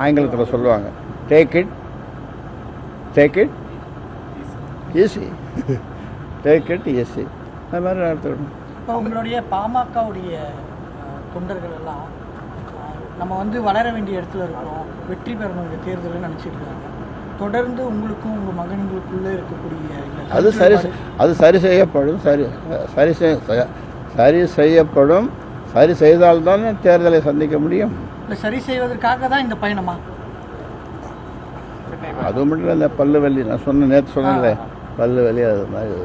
ஆங்கிலத்தில் சொல்லுவாங்க, take it easy, take it easy. அது மாதிரி நடத்தணும். இப்போ உங்களுடைய பாமகவுடைய தொண்டர்கள் எல்லாம் நம்ம வந்து வளர வேண்டிய இடத்துல இருக்கிறோம், வெற்றி பெறணும் இந்த தேர்தலில் நினச்சிட்டு இருக்காங்க. தொடர்ந்து உங்களுக்கும் உங்கள் மகன்களுக்குள்ளே இருக்கக்கூடிய அது சரி செய்யப்படும். சரி செய்தால்தான் தேர்தலை சந்திக்க முடியும். இல்லை, சரி செய்வதற்காக தான் இந்த பயணமா? அது மட்டும் இல்லை, பல்லு வலி நான் நேற்று சொன்னேன்ல, பல்லு வலி அது மாதிரி.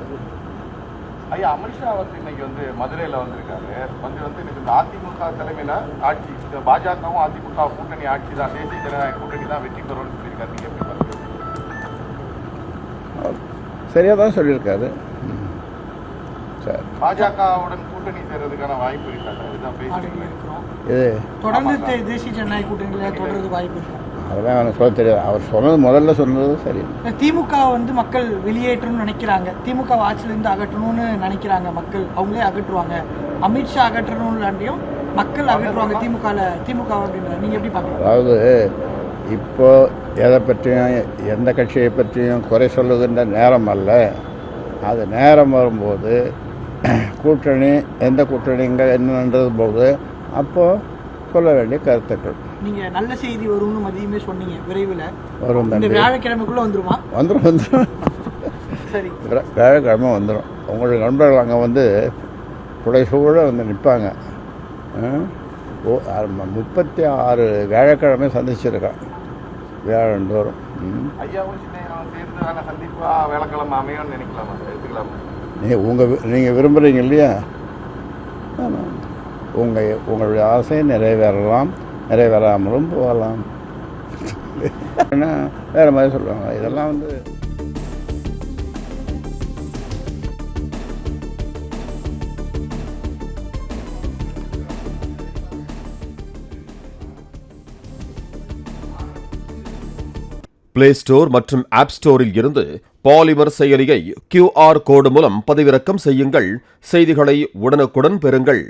ஐயா, அமித்ஷா வந்து இன்னைக்கு வந்து மதுரையில் வந்திருக்காரு. வந்து இன்னைக்கு இந்த அதிமுக தலைமையில் ஆட்சி, பாஜகவும் அதிமுக கூட்டணி ஆட்சி தான், தேசிய ஜனநாயக கூட்டணி தான் வெற்றி பெறும்னு சொல்லியிருக்காரு. நீங்கள் எப்படி பாருங்க? சரியாக தான் சொல்லியிருக்காரு. சரி, பாஜகவுடன் கூட்டணி சேர்றதுக்கான வாய்ப்பு இருக்காது, இதுதான் பேசிட்டு இருக்கிறோம். இது தொடர்ந்து தேசிய ஜனநாயக கூட்டணியில் தொடர்றது வாய்ப்பு இருக்கு. அதெல்லாம் எனக்கு சொல்ல தெரியாது. அவர் முதல்ல சொன்னது சரி. திமுக வந்து மக்கள் வெளியேற்றணும்னு நினைக்கிறாங்க, திமுக ஆட்சியிலேருந்து அகற்றணும்னு நினைக்கிறாங்க மக்கள், அவங்களே அகற்றுவாங்க. அமித்ஷா அகற்றணும்லாண்டியும் மக்கள் அகற்றுவாங்க திமுக அப்படின்ற நீங்கள் எப்படி பார்க்குறீங்க? அதாவது இப்போ எதை பற்றியும் எந்த கட்சியை பற்றியும் குறை சொல்லுகின்ற நேரம் அல்ல. அது நேரம் வரும்போது கூட்டணி எந்த கூட்டணிங்க என்னன்றது போது அப்போது சொல்ல வேண்டிய கருத்துக்கள். நீங்கள் நல்ல செய்தி வரும்னு மதியமே சொன்னீங்க, விரைவில் வரும். இந்த வியாழக்கிழமைக்குள்ளே வந்துருமா? வந்துடும். சரி, வியாழக்கிழமை வந்துடும். உங்களுடைய நண்பர்கள் அங்கே வந்து புடைசூழ வந்து நிற்பாங்க. 36 வியாழக்கிழமை சந்திச்சிருக்கான் வியாழந்தோறும். நீங்கள் விரும்புகிறீங்க இல்லையா? உங்களுடைய ஆசை நிறைவேறலாம், நிறைவேறாமலும் போகலாம். வேறு மாதிரி சொல்லுவாங்க. இதெல்லாம் வந்து பிளே ஸ்டோர் மற்றும் ஆப் ஸ்டோரில் இருந்து பாலிமர் செயலியை QR கோடு மூலம் பதிவிறக்கம் செய்யுங்கள். செய்திகளை உடனுக்குடன் பெறுங்கள்.